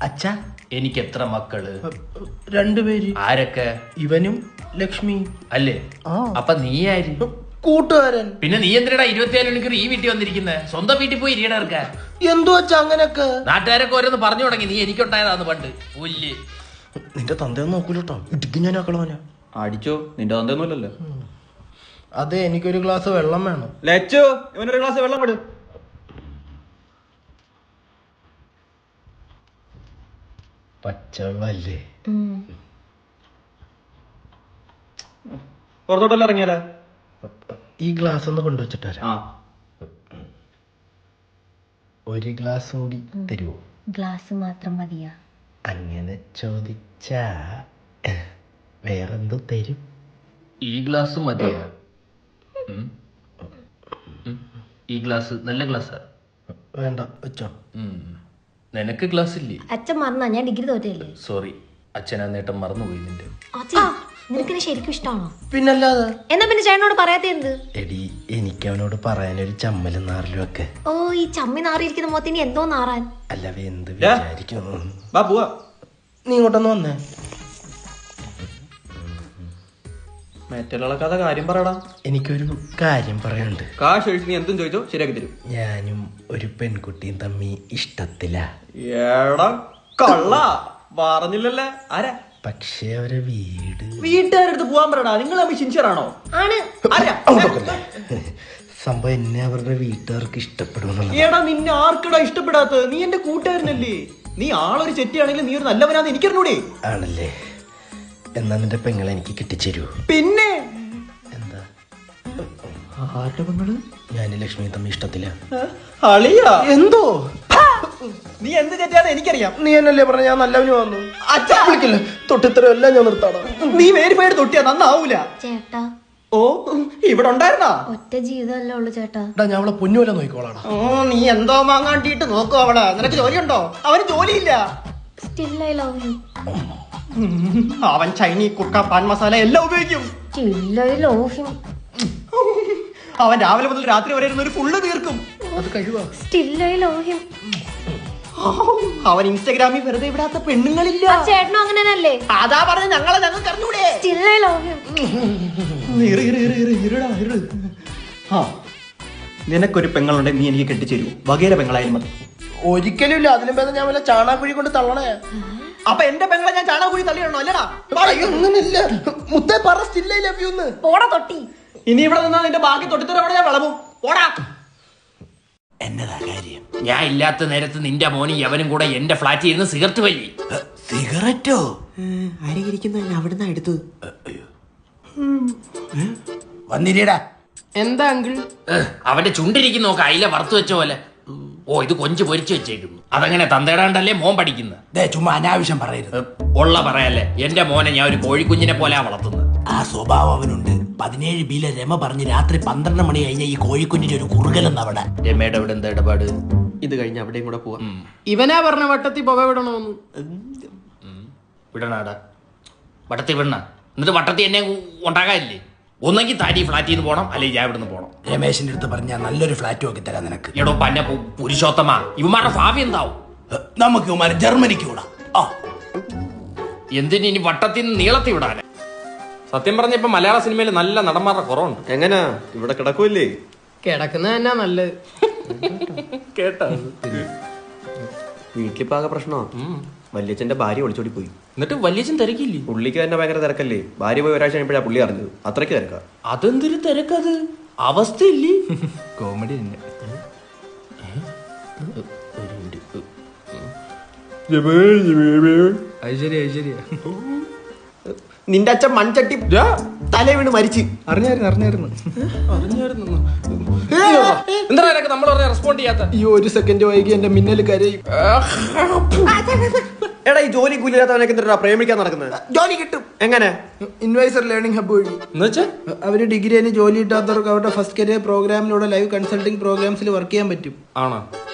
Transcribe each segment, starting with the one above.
അച്ഛാ എനിക്ക് എത്ര മക്കള്? 2 പേര്. ആരൊക്കെ? ഇവനും ലക്ഷ്മി അല്ലേ? അപ്പൊ നീ ആര്? കൂട്ടുകാരൻ. പിന്നെ നീ എന്തിനാ 24 മണിക്കൂർ ഈ വീട്ടിൽ വന്നിരിക്കുന്നത്? സ്വന്തം വീട്ടിൽ പോയി ഇരിയടർക്ക. എന്തോ അച്ഛാ അങ്ങനൊക്കെ? നാട്ടുകാരൊക്കെ ഓരോന്ന് പറഞ്ഞു തുടങ്ങി. നീ എനിക്കുണ്ടായതാന്ന് പണ്ട്. പുല്ല്. നിന്റെ തന്തയൊന്നും നോക്കൂലോട്ടോ, ഇടിക്കും ഞാൻ ആക്കളവനാ. അടിച്ചോ, നിന്റെ തന്തയൊന്നുമല്ലല്ലോ. അതെ, എനിക്കൊരു ഗ്ലാസ് വെള്ളം വേണം. ലച്ചു, ഇവനൊരു ഗ്ലാസ് വെള്ളം കൊടു. പച്ചവെള്ളല്ലേ? പുറത്തോട്ടല്ല ഇറങ്ങിയാലോ? ഈ ഗ്ലാസ് ഒന്ന് കൊണ്ടുവച്ചിട്ട് വരാം. ഒരു ഗ്ലാസ് കൂടി തരുമോ? ഗ്ലാസ് മാത്രം മതിയാ? അങ്ങനെ ചോദിച്ചാ വേറെന്തോ തരും? ഈ ഗ്ലാസ് മതിയാ? ഈ ഗ്ലാസ് നല്ല ഗ്ലാസ്സാ. വേണ്ട വെച്ചോ. നിനക്ക് ഗ്ലാസ് ഇല്ലേ? അച്ഛൻ മറന്നാ, ഞാൻ ഡിഗ്രി തോറ്റല്ലേ. സോറി, അച്ഛനാ നേട്ടം മറന്നുപോയി നിന്റെ. നിനക്കിനെ ശരിക്കും ഇഷ്ടമാണോ? പിന്നല്ലാതെ. എന്നാ പിന്നെ ചേട്ടനോട് പറയാത്ത എന്ത്? എടി, എനിക്ക് അവനോട് പറയാനൊരു ചമ്മലും നാറിലും ഒക്കെ. ഓ, ഈ ചമ്മി നാറിയിരിക്കുന്ന മുഖത്തിന് എന്തോ നാറാൻ. അല്ല, എന്ത് വിചാരിക്കുന്നു? നീ ഇങ്ങോട്ടൊന്ന് വന്നേ. മറ്റുള്ള കഥ കാര്യം പറയടാ. എനിക്കൊരു കാര്യം പറയാനുണ്ട്. കാശ് ഒഴിച്ച് നീ എന്തും ചോദിച്ചോ, ശരിയാക്കി തരും. ഞാനും ഒരു പെൺകുട്ടിയും തമ്മി ഇഷ്ടത്തിലാ. ഏടാ കള്ള, പറഞ്ഞില്ലല്ലേ? ആരാ? പക്ഷെ അവരെ വീട്ടുകാരടുത്ത് പോവാൻ പറയടാ. നിങ്ങൾ തമ്മിൽ സിൻസിയറാണോ? ആണ്. സംഭവം എന്നെ അവരുടെ വീട്ടുകാർക്ക് ഇഷ്ടപ്പെടും. ഏടാ, നിന്നെ ആർക്കടാ ഇഷ്ടപ്പെടാത്തത്? നീ എന്റെ കൂട്ടുകാരനല്ലേ? നീ ആളൊരു ചെറ്റിയാണെങ്കിലും നീ ഒരു നല്ലവനാന്ന് എനിക്കറിഞ്ഞൂടെ? ആണല്ലേ? എന്നാ നിന്റെ പെങ്ങളെ എനിക്ക് കിട്ടിച്ചേരൂ. പിന്നെ എന്താ? ആരുടെ പെങ്ങള്? ഞാൻ ലക്ഷ്മി തമ്മി ഇഷ്ടത്തില്ല. അളിയാ എന്തോ? നീ എന്ത് ചെറ്റിയാന്ന് എനിക്കറിയാം. നീ എന്നല്ലേ പറഞ്ഞ ഞാൻ നല്ലവന് വന്നു. അച്ഛാ വിളിക്കില്ല, തൊട്ടിത്തരം എല്ലാം ഞാൻ നിർത്താടാ. നീ വേര് പേര് തൊട്ടിയാ നന്നാവൂല. ചേട്ടാ, ഓ ഇവിടെ ഉണ്ടായിരുന്നാ? ഒറ്റ ജീവിതമല്ലേ ഉള്ളു ചേട്ടാ. ഞാൻ അവളെ പൊന്നുപോലെ നോക്കിക്കോളാടാ. നീ എന്തോ വാങ്ങാണ്ടിട്ട് നോക്കോ അവളെ. നിനക്ക് ജോലിയുണ്ടോ? അവന് ജോലിയില്ല. Still I love you. അവൻ ചൈനീ കുക്ക പാൻ മസാല എല്ലാം ഉപയോഗിക്കും. Still I love him. അവൻ രാവിലെ മുതൽ രാത്രി വരെ ഇരുന്ന് ഒരു ഫുള്ള് തീർക്കും. അത് കഴിവാ. Still I love him. അവൻ ഇൻസ്റ്റാഗ്രാമിൽ വെറുതെ വിടാത്ത പെണ്ണുങ്ങളില്ല. ചേട്ടനും അങ്ങനെയല്ലേ? അതാ പറഞ്ഞ ഞങ്ങൾക്ക് അറിഞ്ഞൂടെ. Still I love him. നിനക്കൊരു പെങ്ങളുണ്ടെ നീ എനിക്ക് കെട്ടിച്ചേരൂ. വകേര പെങ്ങളായാലും മതി. ഒരിക്കലും ഇല്ല. അതിനും ഭേദം ഞാൻ വല്ല ചാണാക്കുഴി കൊണ്ട് തള്ളണേ. അപ്പൊ എന്റെ പെങ്ങളെ ഞാൻ ചാണകക്കുഴി തള്ളിയിടണോ? അല്ലടാ, അങ്ങനില്ല. മുത്തേ പറ still I love you ന്ന്. പോടാ തൊട്ടി. ഇനി ഇവിടെ നിന്നാ നിന്റെ ബാക്കി തൊട്ടിത്തരവിടെ ഞാൻ വിളവും. പോടാ. എന്നതാ കാര്യം? ഞാൻ ഇല്ലാത്ത നേരത്ത് നിന്റെ മോനും യവനും കൂടെ എന്റെ ഫ്ലാറ്റിൽ ഇരുന്ന് സിഗരറ്റ് വലി. സിഗരറ്റോ? ആരെയിരിക്കുന്ന അവിടുന്ന് എടുത്തു. വന്നിരിടാ. എന്താ അങ്കിൾ? അവന്റെ ചുണ്ടിരിക്കുന്ന നോക്ക അയില വറുത്തു വെച്ച പോലെ. ഓ, ഇത് കൊഞ്ച് പൊരിച്ചു വെച്ചേക്കുന്നു. അതങ്ങനെ തന്തേടാണ്ടല്ലേ മോൻ പഠിക്കുന്നത്? ചുമ്മാ അനാവശ്യം പറയരുത്. ഉള്ള പറയാല്ലേ, എന്റെ മോനെ ഞാൻ ഒരു കോഴിക്കുഞ്ഞിനെ പോലെ വളർത്തുന്നത്. ആ സ്വഭാവം അവനുണ്ട്. 17 ബിയിലെ രമ പറഞ്ഞ് രാത്രി 12 മണി കഴിഞ്ഞ ഈ കോഴിക്കുഞ്ഞിന്റെ ഒരു കുറുകലെന്ന് അവിടെ. രമയുടെ അവിടെ എന്താ ഇടപാട്? ഇത് കഴിഞ്ഞ് അവിടെയും കൂടെ പോവാ. ഇവനാ പറഞ്ഞ വട്ടത്തിൽ പുക വിടണോന്ന്. വിടണാടാ, വട്ടത്തിൽ വിടണ. എന്നിട്ട് വട്ടത്തിൽ എന്നെ ഉണ്ടാകാനില്ലേ? ഒന്നെങ്കിൽ താരി ഫ്ലാറ്റിൽ നിന്ന് പോണം, അല്ലെങ്കിൽ ഞാൻ ഇവിടുന്ന് പോണം. രമേശിന്റെ അടുത്ത് പറഞ്ഞാൽ നല്ലൊരു ഫ്ലാറ്റ് നോക്കി തരാം നിനക്ക്. എടോ പന്ന പുരുഷോത്തമ, ഇവന്മാരുടെ ഭാവി എന്താവും? നമുക്ക് ഇവന്മാരെ ജർമ്മനിക്ക് വിടാം. എന്തിന് ഇനി വട്ടത്തിൽ നിന്ന് നീളത്തിൽ വിടാൻ? സത്യം പറഞ്ഞ ഇപ്പൊ മലയാള സിനിമയിൽ നല്ല നടന്മാരുടെ കുറവുണ്ട്. എങ്ങനാ ഇവിടെ കിടക്കൂല്ലേ? കിടക്കുന്ന തന്നെ നല്ലത്. കേട്ടാ? വീട്ടിലിപ്പോ ആകെ പ്രശ്നമാ. വല്യച്ഛന്റെ ഭാര്യ ഒളിച്ചോടി പോയി. എന്നിട്ട് വല്യച്ഛൻ തിരക്കില്ലേ? പുള്ളിക്ക് തന്നെ ഭയങ്കര തിരക്കല്ലേ. ഭാര്യ പോയി ഒരാഴ്ച കഴിഞ്ഞപ്പോഴാ പുള്ളി അറിഞ്ഞത്. അത്രയ്ക്ക് തിരക്കാ. അതെന്തൊരു തിരക്കത്? അവസ്ഥയില്ലേ? കോമഡി തന്നെ. നിന്റെ അച്ഛൻ മൺചട്ടി തല വീണ് മരിച്ച്. അറിഞ്ഞായിരുന്നു. എന്താ നമ്മൾ പറഞ്ഞ റെസ്പോണ്ട് ചെയ്യാത്ത? ഈ 1 സെക്കൻഡ് വൈകി എന്റെ മിന്നൽ കരയും. എടാ, ഈ ജോലി കൂലില്ലാത്തവനൊക്കെ എന്തിനാ പ്രേമിക്കാൻ നടക്കുന്നത്? ജോലി കിട്ടും. എങ്ങനെ? ഇൻവൈസർ ലേണിംഗ് ഹബ്ബ് വഴി. എന്നുവെച്ചാ അവര് ഡിഗ്രി ജോലി കിട്ടാത്തവർക്ക് അവരുടെ ഫസ്റ്റ് കരിയർ പ്രോഗ്രാമിലൂടെ ലൈവ് കൺസൾട്ടിംഗ് പ്രോഗ്രാംസിൽ വർക്ക് ചെയ്യാൻ പറ്റും. ആണോ?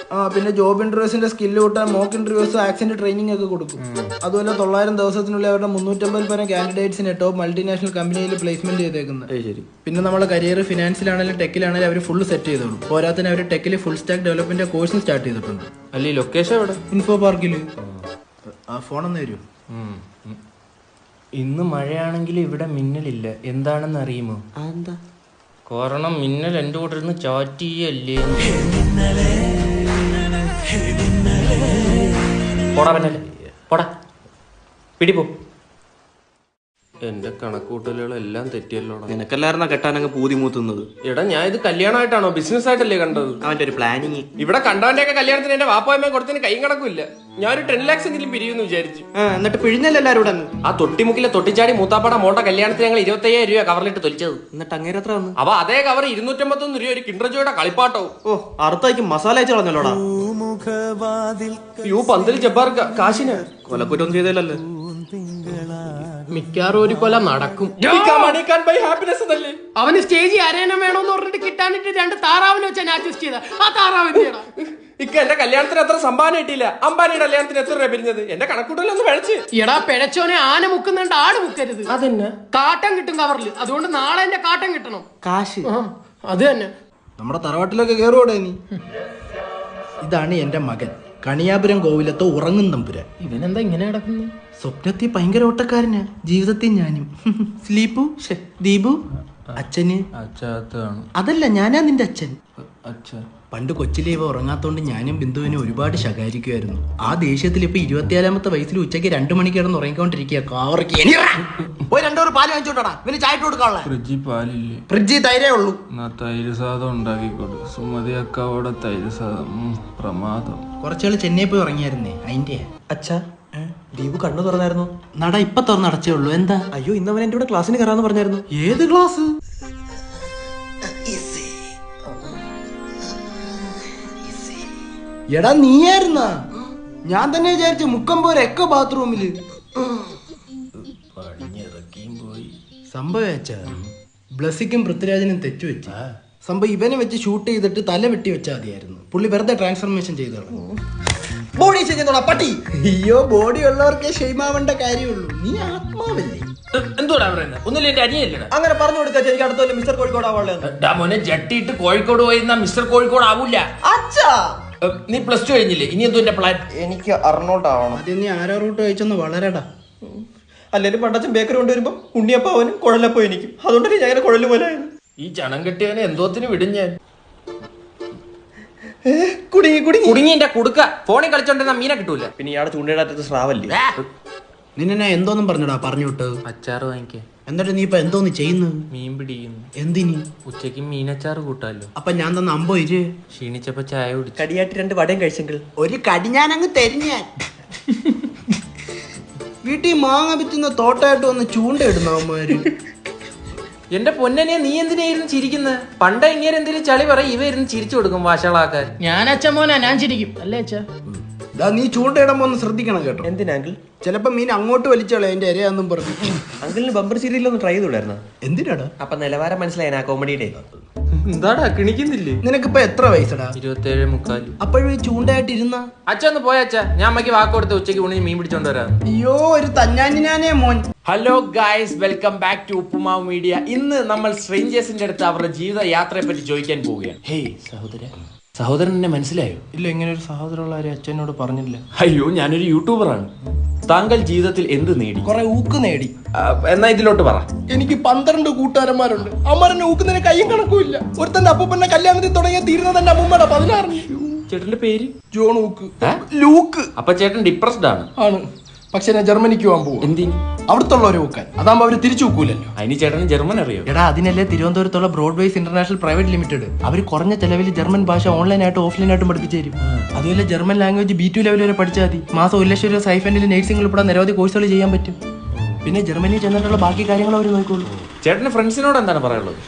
പിന്നെ ജോബ് ഇന്റർവ്യൂസിന്റെ സ്കില്ല് കൂട്ടാൻ മോക്ക് ഇന്റർവ്യൂസ് ആക്സന്റ് ട്രെയിനിങ് ഒക്കെ കൊടുക്കും. അതുപോലെ 900 ദിവസത്തിനുള്ളിൽ അവരുടെ 350 പേരെ കാൻഡിഡേറ്റ്സിനെ ടോപ്പ് മൾട്ടിനാഷണൽ കമ്പനിയിൽ പ്ലേസ്മെന്റ് ചെയ്തേക്കുന്നത്. പിന്നെ നമ്മളെ കരിയർ ഫിനാൻസിലാണെങ്കിലും ടെക്കിലാണെങ്കിലും അവർ ഫുൾ സെറ്റ് ചെയ്തോളൂ. പോരാത്തിന് അവർ ടെക്കിൽ ഫുൾ സ്റ്റാക്ക് ഡെവലപ്മെന്റ് കോഴ്സും സ്റ്റാർട്ട് ചെയ്തിട്ടുണ്ട്. അല്ല ലൊക്കേഷൻ എവിടെ? ഇൻഫോ പാർക്കിൽ. ആ ഫോണൊന്ന് വരൂ. ഇന്ന് മഴയാണെങ്കിൽ ഇവിടെ മിന്നലില്ല. എന്താണെന്ന് അറിയുമോ? കാരണം മിന്നൽ എന്റെ കൂടെ ഇരുന്ന് ചാറ്റ് ചെയ്യല്ലേ. പോടാ മിന്നലെ, പോടാ, പിടിപോ. എന്റെ കണക്കൂട്ടലുകളെല്ലാം തെറ്റിയല്ലോടാ. നിനക്കല്ലായിരുന്ന കെട്ടാനങ്ങ് പൂതി മൂത്തുന്നത്. എടാ ഞാൻ ഇത് കല്യാണമായിട്ടാണോ ബിസിനസ് ആയിട്ടല്ലേ കണ്ടത്? അവന്റെ ഒരു പ്ലാനിങ്. ഇവിടെ കണ്ടവന്റെ ഒക്കെ കല്യാണത്തിന് എന്റെ വാപ്പായ്മ കൊടുത്തതിന് കൈ കണക്കില്ല. ഞാനൊരു 10 lakhs എങ്കിലും പിരിയുമെന്ന് വിചാരിച്ചു. എന്നിട്ട് പിഴിഞ്ഞല്ലോ എല്ലാരും കൂടെ. ആ തൊട്ടിമുക്കിലെ തൊട്ടിച്ചാടി മൂത്താപ്പാട മോട്ട കല്യാണത്തിന് ഞങ്ങൾ 25,000 രൂപ കവറിലിട്ട് തൊലിച്ചത്. എന്നിട്ട് അങ്ങേരെ എത്ര വന്നു? അപ്പൊ അതേ കവർ 251 രൂപ ഒരു കിൻഡർജോയുടെ കളിപ്പാട്ടവും. ഓ അറുത്തായിക്ക് മസാല അയച്ചു കളഞ്ഞല്ലോടാ. യു പന്തൽ ജബ്ബാർ കാശിന് കൊലക്കുറ്റം ചെയ്തല്ലേ? മിക്കവാറും ഒരു കൊല നടക്കും. അവന് സ്റ്റേജ് അരയണം വേണോന്ന് പറഞ്ഞിട്ട് കിട്ടാനിട്ട് 2 താറാവിനെ വെച്ചാൽ ഞാൻ അഡ്ജസ്റ്റ് ചെയ്ത. ആ താറാവ് എന്തിനാ? ഇക്ക എന്റെ കല്യാണത്തിന് എത്ര സംഭാവന കിട്ടിയില്ല. അംബാനിയുടെ കല്യാണത്തിന് എത്ര രൂപ പിരിഞ്ഞത്? എന്റെ കണക്കൂട്ടലൊന്ന് കഴിച്ച്. എടാ പിഴച്ചോനെ ആന മുക്കുന്നുണ്ട് ആട് മുക്കരുത്. അതന്നെ കാട്ടം കിട്ടും കവറിൽ. അതുകൊണ്ട് നാളെ എന്റെ കാട്ടം കിട്ടണം. കാശ് അത് തന്നെ. നമ്മുടെ തറവാട്ടിലൊക്കെ കയറുകൂടെ നീ? ഇതാണ് എന്റെ മകൻ, കണിയാപുരം കോവിലത്തെ ഉറങ്ങും തമ്പുരാൻ. ഇവനെന്താ ഇങ്ങനെ കിടക്കുന്നത്? സ്വപ്നത്തിൽ ഭയങ്കര ഓട്ടക്കാരനാ, ജീവിതത്തിൽ ഞാനും. സ്ലീപ്പു ദീപു അച്ഛന് അതല്ല, ഞാനാ നിന്റെ അച്ഛൻ. പണ്ട് കൊച്ചിലെ ഇവ ഉറങ്ങാത്തോണ്ട് ഞാനും ബിന്ദുവിനെ ഒരുപാട് ശകാരിക്കുമായിരുന്നു. ആ ദേഷ്യത്തിൽ ഇപ്പൊ 24ാമത്തെ വയസ്സിൽ ഉച്ചയ്ക്ക് 2 മണിക്ക് കിടന്ന് ഉറങ്ങിക്കൊണ്ടിരിക്കുക. പോയി 2 പാല് വാങ്ങിച്ചോട്ടാ, ഇവന് ചായ ഇട്ട് കൊടുക്കാനുള്ള. ഫ്രിഡ്ജിൽ തൈരേ ഉള്ളൂ. തൈര് സാധം ഉണ്ടാക്കിക്കോട്ടെ. സുമതിയക്കവിടെ തൈര് സാധം പ്രമാദം. കുറച്ചാള് ചെന്നൈ പോയി ഉറങ്ങിയായിരുന്നേ, അതിന്റെ. അച്ഛാ ദീപു കണ്ണു തുറന്നായിരുന്നു. നട ഇപ്പൊ തുറന്നടച്ചേ ഉള്ളൂ. എന്താ? അയ്യോ ഇന്നവൻ എന്റെ കൂടെ ക്ലാസ്സിന് കയറാന്ന് പറഞ്ഞായിരുന്നു. ഏത് ക്ലാസ്? എടാ നീയായിരുന്നാ? ഞാൻ തന്നെ വിചാരിച്ചു മുക്കമ്പോരൊക്കെ ബാത്റൂമില്. സംഭവം ബ്ലസ്സിക്കും പൃഥ്വിരാജിനും തെറ്റുവെച്ച സംഭവം ഇവനെ വെച്ച് ഷൂട്ട് ചെയ്തിട്ട് തല വെട്ടി വെച്ചാൽ മതിയായിരുന്നു. പുള്ളി വെറുതെ ട്രാൻസ്ഫർമേഷൻ ചെയ്തു. ബോഡി ചെയ്യുന്നോടാ പട്ടി. അയ്യോ ബോഡി ഉള്ളവർക്കേ ഷെയ്മാവേണ്ട കാര്യമുള്ളൂ. നീ ആത്മാവല്ലേ? എന്തുകൊണ്ടാ പറയുന്നത്? ഒന്നുമില്ല, എന്റെ അനിയല്ലടാ. അങ്ങനെ പറഞ്ഞു കൊടുക്കാ. എനിക്ക് അടുത്ത മിസ്റ്റർ കോഴിക്കോട് ആവാളെ. മോനെ ജട്ടിയിട്ട് കോഴിക്കോട് പോയിരുന്ന മിസ്റ്റർ കോഴിക്കോട് ആവൂല. അച്ഛാ നീ +2 കഴിഞ്ഞില്ലേ? ഇനി എന്തോ എന്റെ പ്ലാൻ? എനിക്ക് അർണോൾഡ് ആവണം. ആദ്യം നീ ആരോ റൂട്ട് കഴിച്ചൊന്ന് വളരടാ. അല്ലെങ്കിൽ പണ്ടച്ഛൻ ബേക്കറി കൊണ്ടുവരുമ്പോ ഉണ്ണിയപ്പവനും കുഴലപ്പോ എനിക്കും. അതുകൊണ്ടല്ലേ ഞാൻ അങ്ങനെ കുഴല് പോലെ ഈ ചണം കെട്ടിയവനെ എന്തോത്തിന് വിടും ഞാൻ. കുടുങ്ങി എന്റെ കുടുക്ക. ഫോണിൽ കളിച്ചോണ്ടിരുന്ന മീനെ കിട്ടൂല. പിന്നെ ഇയാളെ ചൂണ്ടയിടാത്ത സ്രാവല്ലേ? നിന്നെ എന്തോന്നും പറഞ്ഞടാ പറഞ്ഞു വിട്ടത്? അച്ചാറ് വാങ്ങിക്കാൻ. എന്നിട്ട് നീ ഇപ്പൊ എന്തോന്ന് ചെയ്യുന്നു? മീൻ പിടിക്കുന്നു. എന്തിനി? ഉച്ചക്ക് മീനച്ചാറ് കൂട്ടാലോ. അപ്പൊ ഞാൻ തന്ന 50 രൂപ ക്ഷീണിച്ചപ്പോ ചായ കുടിച്ചു. കടിയായിട്ട് 2 വടയും കഴിച്ചെങ്കിൽ ഒരു കടി ഞാൻ അങ്ങ് തരിഞ്ഞാൻ. വീട്ടിൽ മാങ്ങ വിറ്റുന്ന തോട്ടായിട്ട് വന്ന് ചൂണ്ടയിടുന്നവന്മാര്. എന്റെ പൊന്നനെ നീ എന്തിനായിരുന്നു ചിരിക്കുന്നത്? പണ്ട ഇങ്ങനെ എന്തെങ്കിലും ചളി പറയും, ഇവ ഇരുന്ന് ചിരിച്ചു കൊടുക്കും വാശകളാക്കാൻ. ഞാൻ അച്ഛൻ മോനാ, ഞാൻ ചിരിക്കും അല്ലേ അച്ഛാ? നീ ചൂണ്ടയിടുമ്പോ ഒന്ന് ശ്രദ്ധിക്കണം കേട്ടോ. എന്തിനാ അങ്കിൾ? ചിലപ്പോ മീൻ അങ്ങോട്ട് വലിച്ചോളെ എന്റെ ഇരയാന്നും പറഞ്ഞു. അങ്കിളിന് ബമ്പർ സീരിയലൊന്ന് ട്രൈ ചെയ്തുകൂടായിരുന്നോ? എന്തിനാടാ? അപ്പൊ നിലവാരം മനസ്സിലായി ആ കോമഡിയുടെ. എന്താടാ കിണിക്കുന്നില്ലേ? നിനക്കിപ്പോ എത്ര വയസ്സടാ? 27.25. അപ്പോഴും ചൂണ്ടയായിട്ട് ഇരുന്ന. അച്ഛ ഒന്ന് പോയ അച്ഛ, ഞാൻ അമ്മയ്ക്ക് വാക്ക് കൊടുത്ത് ഉച്ചയ്ക്ക് ഊണിന് മീൻ പിടിച്ചോണ്ട് വരാം. അയ്യോ ഒരു തഞ്ഞാഞ്ഞിനാനേ മോൻ. Hello guys, welcome back to Uppumavu media. ഇന്ന് നമ്മൾ സ്ട്രേഞ്ചേഴ്സിന്റെ അടുത്ത് അവരുടെ ജീവിത യാത്രയെ പറ്റി ചോദിക്കാൻ പോവുകയാണ്. ഹേയ് സഹോദരൻ എന്നെ മനസ്സിലായോ? ഇല്ല, ഇങ്ങനെ ഒരു സഹോദരമുള്ള ആരും അച്ഛനോട് പറഞ്ഞില്ല. അയ്യോ, ഞാനൊരു യൂട്യൂബറാണ്. താങ്കൾ ജീവിതത്തിൽ എന്ത് നേടി? കൊറേ ഊക്ക് നേടി. എന്നാ ഇതിലോട്ട് പറ. എനിക്ക് 12 കൂട്ടുകാരന്മാരുണ്ട്. അമ്മരനെ ഊക്കുന്നതിന് കയ്യും കണക്കുമില്ല. ഒരുത്തന്റെ അപ്പൂപ്പന്റെ കല്യാണത്തിൽ തുടങ്ങിയ തീരുന്നത് എന്റെ അമ്മൂമ്മയുടെ 16. ചേട്ടന്റെ പേര്? ജോൺ ഊക്ക്. ലൂക്ക്. അപ്പൊ ചേട്ടൻ ഡിപ്രസ്ഡ് ആണ്? ആണ്. പക്ഷെ ഞാൻ ജർമ്മനിക്ക് പോകാൻ പോകും. എന്തിന്? അവിടുത്തുള്ളവരെ ഊക്കാൻ. അതാകുമ്പോ അവര് തിരിച്ചു വെക്കൂലല്ലോ. അതിന് ചേട്ടന് ജർമ്മൻ അറിയോ? എടാ അതിനല്ലേ തിരുവനന്തപുരത്തുള്ള ബ്രോഡ്വേസ് ഇന്റർനാഷണൽ പ്രൈവറ്റ് ലിമിറ്റഡ്. അവർ കുറഞ്ഞ ചെലവിൽ ജർമ്മൻ ഭാഷ ഓൺലൈനായിട്ടും ഓഫ്ലൈനായിട്ടും പഠിപ്പിച്ചു തരും. അതുപോലെ ജർമ്മൻ ലാംഗ്വേജ് B2 ലെവൽ വരെ പഠിച്ചാൽ മതി. മാസം 1 ലക്ഷം രൂപ സൈഫൻഡിൽ നേഴ്സിംഗ് ഉൾപ്പെടെ നിരവധി കോഴ്സുകൾ ചെയ്യാൻ പറ്റും. പിന്നെ ജർമ്മനിയിൽ ചെന്നിട്ടുള്ള ബാക്കി കാര്യങ്ങൾ അവർ നോക്കിക്കോളൂ. ചേട്ടന് ഫ്രണ്ട്സിനോട് എന്താണ് പറയാനുള്ളത്?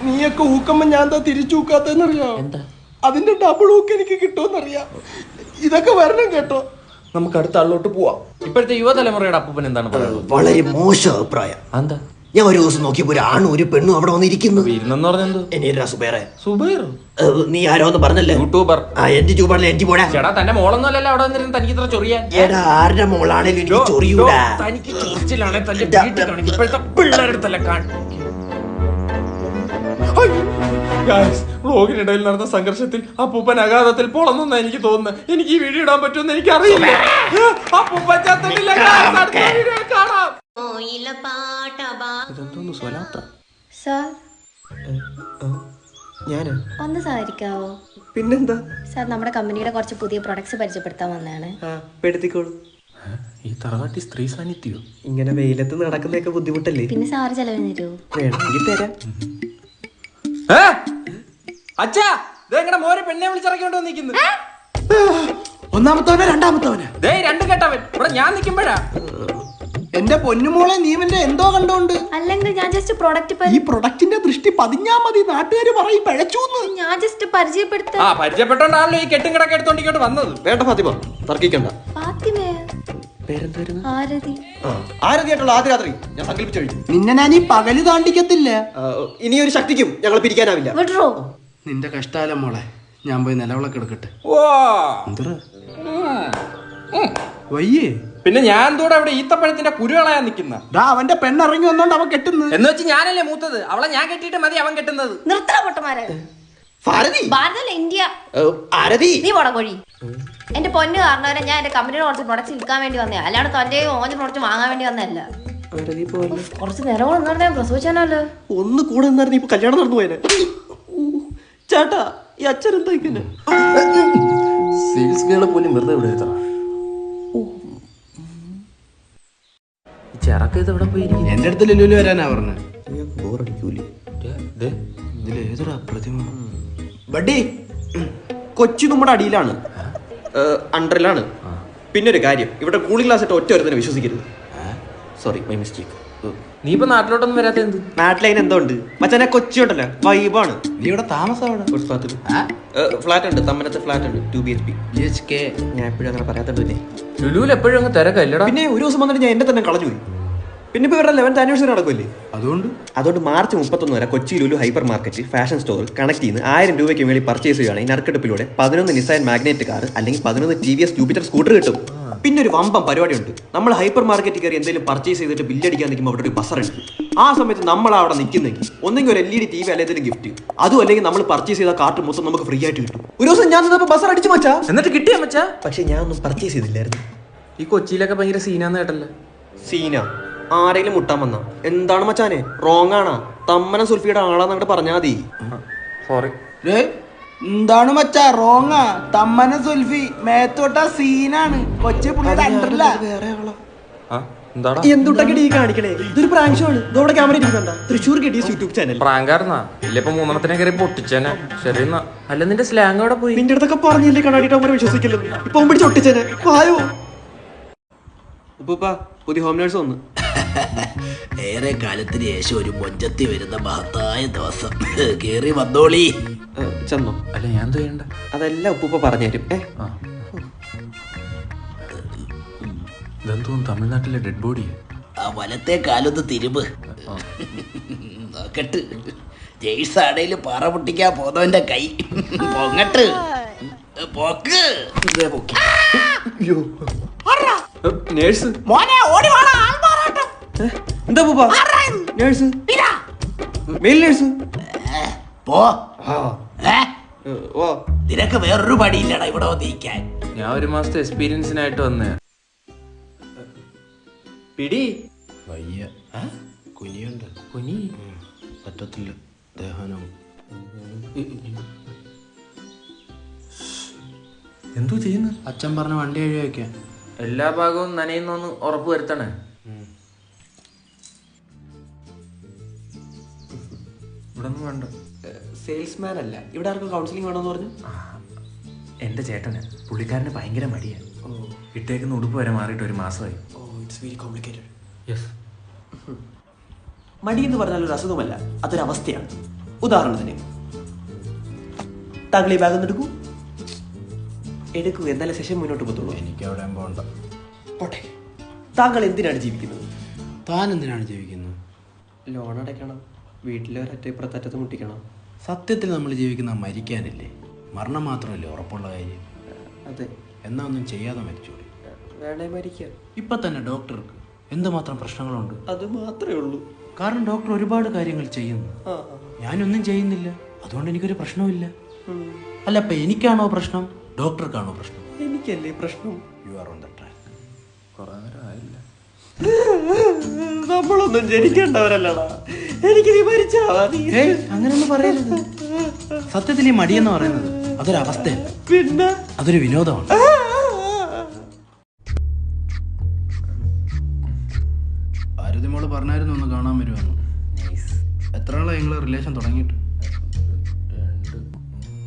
നീയൊക്കെ ഊക്കുമ്പോ ഞാൻ എന്താ തിരിച്ചു ഊക്കാത്തെന്നറിയാം. എന്താ? അതിന്റെ ഡബിൾ ഊക്ക് എനിക്ക് കിട്ടുമെന്നറിയാം. ഇതൊക്കെ വരണം കേട്ടോ. നമുക്ക് അടുത്ത ആളിലോട്ട് പോവാം. ഇപ്പോഴത്തെ യുവതലമുറയുടെ അപ്പൂപ്പൻ എന്താണ് പറയുന്നത്? വളരെ മോശം അഭിപ്രായം. എന്താ? ഞാൻ ഒരു ദിവസം നോക്കിയപ്പോ ഒരു ആണും ഒരു പെണ്ണും അവിടെ വന്നിരിക്കുന്നു. ഇരുന്നെന്ന് പറഞ്ഞെന്തോ എന്നെ സുബേറെ, സുബൈർ നീ ആരോന്ന് പറഞ്ഞല്ലേ? യൂട്യൂബർ. എന്റെ ചൂപാടിൽ എനിക്ക് പോടാ. ചേട്ടാ തന്റെ മോളൊന്നും അല്ലല്ലോ അവിടെ വന്നിരുന്ന് തനിക്ക് ഇത്ര ചൊറിയാൻ. എടാ ആരുടെ മോളാണേലും എനിക്ക് ചൊറിയൂടാ. തനിക്ക് ചൊറിച്ചിലാണെ തന്റെ വീട്ടിലാണെങ്കിൽ ഇപ്പോഴത്തെ പിള്ളേരെടുത്തല്ല വ്ളോഗിനിടയിൽ നടന്ന സംഘർഷത്തിൽ അപ്പൂപ്പൻ അഗാധത്തിൽ പൊളന്നെന്നാ എനിക്ക് തോന്നുന്നത്. എനിക്ക് ഈ വീഡിയോ ഇടാൻ പറ്റുമെന്ന് എനിക്ക് അറിയില്ല. അപ്പൂപ്പൻ ചത്തിട്ടില്ല. അടുത്ത വീഡിയോ കാണാം. ഇതെന്തോന്ന് സ്വലാത്ത? സാർ ഞാനാ? ഒന്ന് സഹകരിക്കാവോ? പിന്നെന്താ? സാർ നമ്മുടെ കമ്പനിയുടെ കുറച്ച് പുതിയ പ്രൊഡക്ട്സ് പരിചയപ്പെടുത്താൻ വന്നതാണ്. പെടുത്തിക്കോളൂ. ഈ തറവാട്ടി സ്ത്രീ സാന്നിധ്യോ? ഇങ്ങനെ വെയിലത്ത് നടക്കുന്നതൊക്കെ ബുദ്ധിമുട്ടല്ലേ? പിന്നെ സാറ് ചെലവിന് തരുമോ? വേണമെങ്കിൽ തരാം. അച്ഛാ ഇതെങ്ങനെ മോരെ പെണ്ണെ വിളിച്ചിറക്കിക്കൊണ്ടോ നിൽക്കുന്നു? ഒന്നാമത്തവനെ രണ്ടാമത്തവനെ ദേ രണ്ടും കേട്ടവൻ ഇവിടെ ഞാൻ നിൽക്കുമ്പോഴാ. എന്റെ പൊന്നുമോളെ നീ ഇവന്റെ എന്തോ കണ്ടോണ്ട്. അല്ലെങ്കിൽ ഞാൻ ജസ്റ്റ് പ്രൊഡക്റ്റ് ഈ പ്രൊഡക്റ്റിന്റെ ദൃഷ്ടി പതിഞ്ഞാ മതി, നാട്ടുകാര് പറയും പിഴച്ചൂന്ന്. ഞാൻ ജസ്റ്റ് പരിചയപ്പെടുത്ത ആ പരിചയപ്പെട്ടോണ്ടാണല്ലോ ഈ കെട്ടും കിടക്കെ എടുത്തോണ്ട് ഇങ്ങോട്ട് വന്നത്. വേണ്ട ഫാത്തിമ, തർക്കിക്കണ്ട. ഫാത്തിമേ. പേരെന്തായിരുന്നു? ആരതി. ആരതിയായിട്ടുള്ള ആദ്യ രാത്രി ഞാൻ സങ്കല്പിച്ചു കഴിഞ്ഞു. നിന്നെ ഞാൻ ഈ പകല് താണ്ടിക്കത്തില്ല. ഇനിയൊരു ശക്തിക്കും ഞങ്ങൾ പിരിക്കാനാവില്ല. വിട്രോ. നിന്റെ കഷ്ടാലം മോളെ, ഞാൻ പോയി നിലവിളക്ക് എടുക്കട്ടെ. വയ്യേ പിന്നെ ഞാൻ കൂടെ അവിടെ ഈത്തപ്പഴത്തിന്റെ കുരുകളായാ നിക്കുന്ന. അവന്റെ പെണ്ണിറങ്ങി വന്നോണ്ട് അവൻ കെട്ടുന്നു. എന്ന് വെച്ച് ഞാനല്ലേ മൂത്തത്? അവളെ ഞാൻ കെട്ടിയിട്ട് മതി അവൻ കെട്ടുന്നത്. നിർത്തണ പൊട്ടന്മാരെ. ഭാരതി. ഭാരതല്ല ഇന്ത്യ. ആരതി. നീ പോടാ കോഴി. എന്റെ പൊന്ന് കാരണവരെ ഞാൻ എന്റെ കമ്പനിയുടെ കുറച്ച് പ്രൊഡക്ട്സ് വിൽക്കാൻ വേണ്ടി വന്നേ, അല്ലാണ്ട് തന്റെ ഓഞ്ച് പ്രൊഡക്റ്റ് വാങ്ങാൻ വേണ്ടി വന്നതല്ല. കുറച്ച് നേരം കൂടെ നിന്നാ പ്രസവിച്ചാനല്ലോ. ഒന്ന് കൂടെ നിന്നായിരുന്നു ഇപ്പൊ കല്യാണം നടന്നു പോയത്. ചേട്ടാ ഈ അച്ഛൻ എന്താ ഇങ്ങനെ? സെയിൽസ് ഗേളെ പോലും വെറുതെ ഇവിടെ എഴുതണം. ചെറക്ക് ഇത് എവിടെ പോയിരിക്കും? എന്റെ അടുത്ത് ലുലു വരാനാ പറഞ്ഞത്. ഇതിലേതൊരാ പ്രതിമ? ബഡ്ഡി കൊച്ചി നമ്മുടെ അടിയിലാണ്, അണ്ടറിലാണ്. പിന്നെ ഒരു കാര്യം, ഇവിടെ കൂളിംഗ് ഗ്ലാസ് ഇട്ട് ഒറ്റ ഒരുത്തന്നെ വിശ്വസിക്കരുത്. Sorry my mistake. നീ ഇപ്പൊ നാട്ടിലോട്ടൊന്നും വരാത്ത എന്ത്? നാട്ടിലൈൻ എന്തോ ഉണ്ട് മച്ചാനെ, കൊച്ചി ഉണ്ടല്ലോ വൈബാണ്. നീ ഇവിടെ താമസം അവിടെ? ഫ്ലാറ്റ് ഉണ്ട്, തമ്മനത്തെ ഫ്ലാറ്റ് ഉണ്ട്, 2 BHK. ഞാൻ എപ്പോഴും അങ്ങനെ പറയാത്തല്ലേ. ലുലുവിൽ എപ്പോഴും അങ്ങ് തിരക്കല്ലടാ. പിന്നെ ഒരു ദിവസം വന്നിട്ട് ഞാൻ എന്റെ തന്നെ കളഞ്ഞു പോയി. പിന്നെ ഇപ്പൊ ഇവരുടെ 11th ആനിവേഴ്സറി നടക്കുമല്ലേ, അതുകൊണ്ട് മാർച്ച് 31 വരെ Kochi Lulu hyper market fashion store connect ചെയ്യുന്ന 1000 രൂപയ്ക്ക് വേണ്ടി പർച്ചേസ് ചെയ്യുകയാണെങ്കിൽ നറുക്കെടുപ്പിലൂടെ 11 നിസാൻ മാഗ്നറ്റ് കാർ അല്ലെങ്കിൽ 11 TVS ജൂപ്പിറ്റർ സ്കൂട്ടർ കിട്ടും. പിന്നെ ഒരു വമ്പം പരിപാടിയുണ്ട്. നമ്മൾ ഹൈപ്പർ മാർക്കറ്റ് കയറി എന്തെങ്കിലും പർച്ചേസ് ചെയ്തിട്ട് ബില്ലടിക്കാൻ നിൽക്കുമ്പോൾ അവിടെ ഒരു ബസറുണ്ട്. ആ സമയത്ത് നമ്മൾ അവിടെ നിൽക്കുന്നെങ്കിൽ ഒന്നെങ്കിൽ ഒരു LED TV അല്ലെങ്കിൽ ഗിഫ്റ്റ്, അതും അല്ലെങ്കിൽ നമ്മൾ പർച്ചേസ് ചെയ്ത കാർട്ട് മൊത്തം നമുക്ക് ഫ്രീ ആയിട്ട് കിട്ടും. ഒരു ദിവസം ഞാൻ ബസർ അടിച്ചു മച്ചാ. എന്നിട്ട് കിട്ടിയാ മച്ചാ? പക്ഷെ ഞാൻ ഒന്നും പർച്ചേസ് ചെയ്തില്ലായിരുന്നു. ഈ കൊച്ചിയിലൊക്കെ ഭയങ്കര സീനാന്ന് കേട്ടല്ലേ? സീന ആരെങ്കിലും മുട്ടാൻ വന്ന എന്താണ് മച്ചാനെ, റോങ് ആണാ? തമ്മന സുൽഫിയുടെ ആളാന്നങ്ങോട്ട് പറഞ്ഞാൽ മതി. സോറി. എന്താണ് മച്ചാ റോങ്ങാ? തമ്മന സുൽഫി മേത്തോട്ട സീനാണ്. കൊച്ചി പുള്ളിയുടെ അണ്ടറില്ല. വേറെ ആളാ. എന്താടാ എന്തുട്ടൊക്കെ ഈ കാണിക്കണേ? ഇതൊരു പ്രാങ്ക് ഷോ ആണ്. ഇതോടെ ക്യാമറ ഇരിക്കുന്നുണ്ടാ? തൃശ്ശൂർ കിട്ടിയ യൂട്യൂബ് ചാനൽ പ്രാങ്കാർന്നാ? ഇല്ല ഇപ്പൊ 3 കയറി പൊട്ടിച്ചേനെ. ശരി എന്നാ. അല്ല നിന്റെ സ്ലാങ് അവിടെ പോയി? നിന്റെ അടുത്തൊക്കെ പറഞ്ഞില്ലേ കണ്ണാടിയിട്ട് അവരെ വിശ്വസിക്കില്ലെന്ന്. ഇപ്പൊ പിടിച്ച് ഒട്ടിച്ചേനെ. വായോ ഉപ്പ പുതിയ ഹോം നേഴ്സ് വന്നു. ഏറെ കാലത്തിന് ശേഷം ഒരു മൊഞ്ചത്തി വരുന്ന മഹത്തായ ദിവസം. കേറി വന്നോളി. ചെന്നോ? അല്ല ഞാൻ ചെയ്യണ്ട. അതെല്ലാം ഉപ്പ പറഞ്ഞുതരും. ഇതെന്തോ തമിഴ്നാട്ടിലെ ഡെഡ് ബോഡി. ആ വലത്തെ കാലൊന്ന് തിരുമ്പ്. നോക്കട്ട് ജെയ്സ് ആണേലും പാറ പൊട്ടിക്കാൻ പോന്നവന്റെ കൈ പൊങ്ങട്ട് പോക്ക്. നേഴ്സ് മോനെ ഓടി വാടാ, ആൾമാറാട്ടം. എന്താ പൂപ്പ? നേഴ്സ് മെയിൽ നേഴ്സ് പോ. ഓ നിനക്ക് വേറൊരു പണിയില്ലടാ ഇവിടെ വന്നിരിക്കാൻ. ഞാൻ 1 മാസത്തെ എക്സ്പീരിയൻസിനായിട്ട് വന്നേ. പിടി വയ്യ, കുനിയുണ്ട്. കുനി പറ്റത്തില്ല, ദേഹനം. എന്തോ ചെയ്യുന്നു? അച്ഛൻ പറഞ്ഞ വണ്ടി കഴുകി വെക്കാൻ. എല്ലാ ഭാഗവും നനയുന്നോന്ന് ഉറപ്പ് വരുത്തണേ. ഇവിടെ ഒന്നും വേണ്ട. സെയിൽസ്മാൻ അല്ല, ഇവിടെ ആർക്കും കൗൺസിലിംഗ് വേണമെന്ന് പറഞ്ഞു. എന്റെ ചേട്ടന് പുള്ളിക്കാരന് ഭയങ്കര മടിയാ. ഇട്ടേക്കുന്ന ഉടുപ്പ് വരെ മാറിയിട്ട് 1 മാസമായി. It's very complicated. യെസ്. മടി എന്ന് പറഞ്ഞാൽ ഒരു അസുഖമല്ല, അതൊരു അവസ്ഥയാണ്. ഉദാഹരണത്തിന് താങ്കൾ ഈ ബാഗ് എടുക്കൂ. എന്നാലും സെഷൻ മുന്നോട്ട് പോകത്തുള്ളൂ. എനിക്ക് അവിടെ പോകണ്ട. പോട്ടെ. താങ്കൾ എന്തിനാണ് ജീവിക്കുന്നത്? താൻ എന്തിനാണ് ജീവിക്കുന്നത്? ലോൺ അടയ്ക്കണം, വീട്ടിലൊരറ്റ ഇപ്പുറത്തറ്റത്ത് മുട്ടിക്കണം. സത്യത്തിൽ നമ്മൾ ജീവിക്കുന്ന മരിക്കാനല്ലേ? മരണം മാത്രമല്ലേ ഉറപ്പുള്ള കാര്യം? അതെ. എന്നാ ഒന്നും ചെയ്യാതെ മരിച്ചോളി. വേണേ മരിക്കാം. ഇപ്പൊ തന്നെ ഡോക്ടർക്ക് എന്തുമാത്രം പ്രശ്നങ്ങളുണ്ട്. അത് മാത്രമേ ഉള്ളൂ. കാരണം ഡോക്ടർ ഒരുപാട് കാര്യങ്ങൾ ചെയ്യുന്നു. ഞാനൊന്നും ചെയ്യുന്നില്ല, അതുകൊണ്ട് എനിക്കൊരു പ്രശ്നമില്ല. അല്ല, അപ്പൊ എനിക്കാണോ പ്രശ്നം, ഡോക്ടർക്കാണോ പ്രശ്നം? എനിക്കല്ലേ പ്രശ്നം. You are on the track. കുറെ നേരം ആയില്ല. നമ്മളൊന്നും ജനിക്കേണ്ടവരല്ലടാ. എനിക്ക് നീ മരിച്ചാ മതി. അങ്ങനെയൊന്നും പറയരുത്. സത്യത്തിൽ ഈ മടിയെന്ന് പറയുന്നത് അതൊരവസ്ഥയല്ല, പിന്നെ അതൊരു വിനോദമാണ്. ഭാരതി മോള് പറഞ്ഞായിരുന്നു ഒന്ന് കാണാൻ വരുമെന്ന്. എത്ര ആളാ നിങ്ങള് റിലേഷൻ തുടങ്ങിയിട്ട്? 2, 3,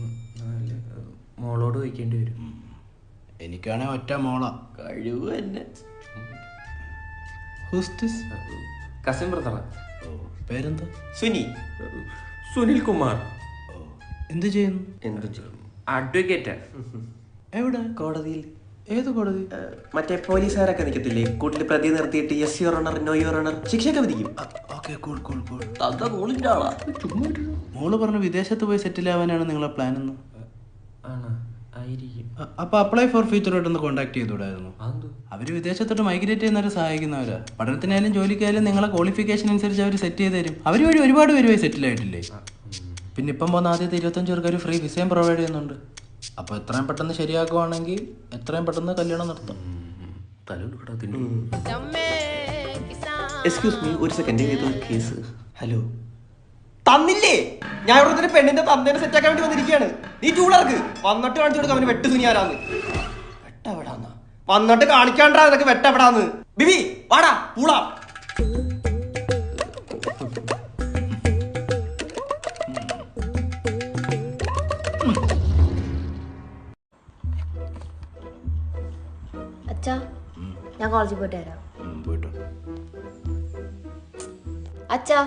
4. മോളോട് ചോദിക്കേണ്ടി വരും. എനിക്കാണെ ഒറ്റ മോളാ. കഴിവ് തന്നെ. ഹോസ്റ്റസ് കസിൻ ബ്രദറാ. പേരെന്താ? സുനി. സുനിൽ കുമാർ. എന്ത് ചെയ്യുന്നു? എന്ത് ചെയ്യും? അഡ്വക്കേറ്റ്. എവിടെ? കോടതിയിൽ. ഏത് കോടതി? മറ്റേ പോലീസുകാരൊക്കെ നിൽക്കത്തില്ലേ, കൂട്ടിൽ പ്രതി നിർത്തിയിട്ട് yes your honour, no your honour ശിക്ഷയൊക്കെ വിധിക്കും. Okay, cool cool cool. കൂളിന്റെ ആളാ. മോള് പറഞ്ഞു വിദേശത്ത് പോയി സെറ്റിൽ ആവാനാണ് നിങ്ങളെ പ്ലാൻ എന്ന്. ആണ്, ആയിരിക്കും. അപ്പൊ അപ്ലൈ ഫോർ ഫ്യൂച്ചറായിട്ടൊന്ന് കോൺടാക്ട് ചെയ്തുകൂടായിരുന്നു? അവര് വിദേശത്തോട്ട് മൈഗ്രേറ്റ് ചെയ്യുന്നവരെ സഹായിക്കുന്നവരാ. പഠനത്തിനായാലും ജോലിക്കായാലും നിങ്ങളെ ക്വാളിഫിക്കേഷൻ അനുസരിച്ച് അവർ സെറ്റ് ചെയ്ത് തരും. അവർ വഴി ഒരുപാട് പേര് പോയി സെറ്റിൽ ആയിട്ടില്ലേ? പിന്നെ ഇപ്പം പോകുന്ന ആദ്യത്തെ 25 പേർക്ക് ഒരു ഫ്രീ വിസയും പ്രൊവൈഡ് ചെയ്യുന്നുണ്ട്. അപ്പോൾ എത്രയും പെട്ടെന്ന് ശരിയാക്കുവാണെങ്കിൽ എത്രയും പെട്ടെന്ന് കല്യാണം നടത്താം. എക്സ്ക്യൂസ് മീ, ഒരു സെക്കൻഡ്. ഏതോ കേസ്. ഹലോ, തന്നില്ലേ? ഞാൻ ഇവിടെ പെണ്ണിന്റെ തന്തേനെ സെറ്റ് ആക്കാൻ വേണ്ടി വന്നിരിക്കുകയാണ്. നീ ചൂടർക്ക് വന്നിട്ട് കാണിച്ചു കൊടുക്കാം അവന് വെട്ട് തുനിയാരാന്ന്. വെട്ടെവിടാന്ന് വന്നിട്ട് കാണിക്കാണ്ടാ നിനക്ക് വെട്ടെവിടാന്ന്. ബിബി വാടാ പൂളാ. അച്ഛാ, ഞാൻ കോളേജിൽ പോയിട്ട് വരാം. പോയിട്ടോ. അച്ഛാ,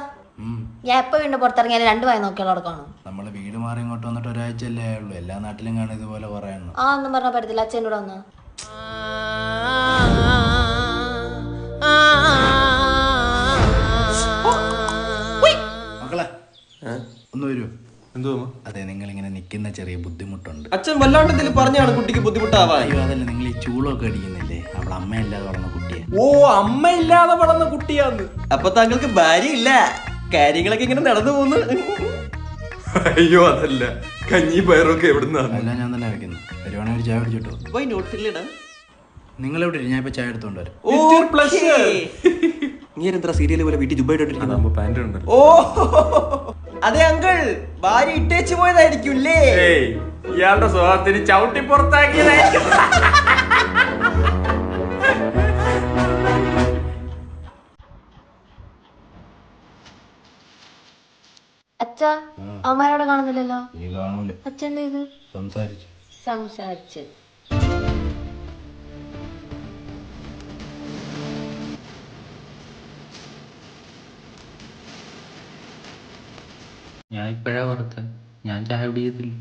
ഞാൻ എപ്പോ വീണ്ടും പുറത്തിറങ്ങിയാലും 2 വായ നോക്കിയാൽ അവിടെ കാണും. നമ്മൾ വീട് മാറി ഇങ്ങോട്ട് വന്നിട്ട് ഒരാഴ്ചയല്ലേ ആയുള്ളൂ. എല്ലാ നാട്ടിലും കാണും ഇതുപോലെ പറയണം. ആ ഒന്നും പറഞ്ഞാൽ പറ്റത്തില്ല. അച്ഛൻ കൂടെ വന്ന് മക്കളെ ഒന്ന് വരൂ. എന്തോ? അതെ, നിങ്ങളിങ്ങനെ നിൽക്കുന്ന ചെറിയ ബുദ്ധിമുട്ടുണ്ട്. അച്ഛൻ വല്ലാണ്ട് എന്തെങ്കിലും പറഞ്ഞാണ് കുട്ടിക്ക് ബുദ്ധിമുട്ടാവാ. അയ്യോ അതല്ല, നിങ്ങൾ ഈ ചൂളൊക്കെ അടിക്കുന്നില്ലേ? അവൾ അമ്മയില്ലാതെ വളർന്ന കുട്ടിയെ. ഓ, അമ്മയില്ലാതെ വളർന്ന കുട്ടിയാന്ന്. അപ്പൊ താങ്കൾക്ക് ഭാര്യ ഇല്ല, കാര്യങ്ങളൊക്കെ ഇങ്ങനെ നടന്നു പോകുന്നു. അയ്യോ അതല്ല, കഞ്ഞി പയറൊക്കെ എവിടുന്നാണ്? എല്ലാം ഞാൻ തന്നെ വെക്കുന്നു. വരുവാണെങ്കിൽ ഒരു ചായ കുടിച്ചിട്ടോ. വൈ നോട്ട് ഇല്ലടാ. നിങ്ങളെവിടെ ഞാൻ ഇപ്പൊ ചായ എടുത്തോണ്ട് വരാം. നീ എന്താ സീരിയൽ പോലെ വീട്ടിൽ ജുബായിട്ടോണ്ടിരിക്കുന്നു? പാന്റ് ഉണ്ട്. ഓ അതെ അങ്കിൾ, ഭാര്യ ഇട്ടേച്ചു പോയതായിരിക്കും അല്ലേ? ഇയാളുടെ സ്വഭാവത്തിന് ചവിട്ടി പുറത്താക്കിയതായിരിക്കും. അച്ഛാ, അമ്മയോടെ കാണുന്നില്ലല്ലോ. നീ കാണൂല. അച്ഛൻ ഇത് സംസാരിച്ചു. ഞാൻ ഇപ്പോഴാ പുറത്ത്. ഞാൻ ചായ കുടിക്കത്തില്ല.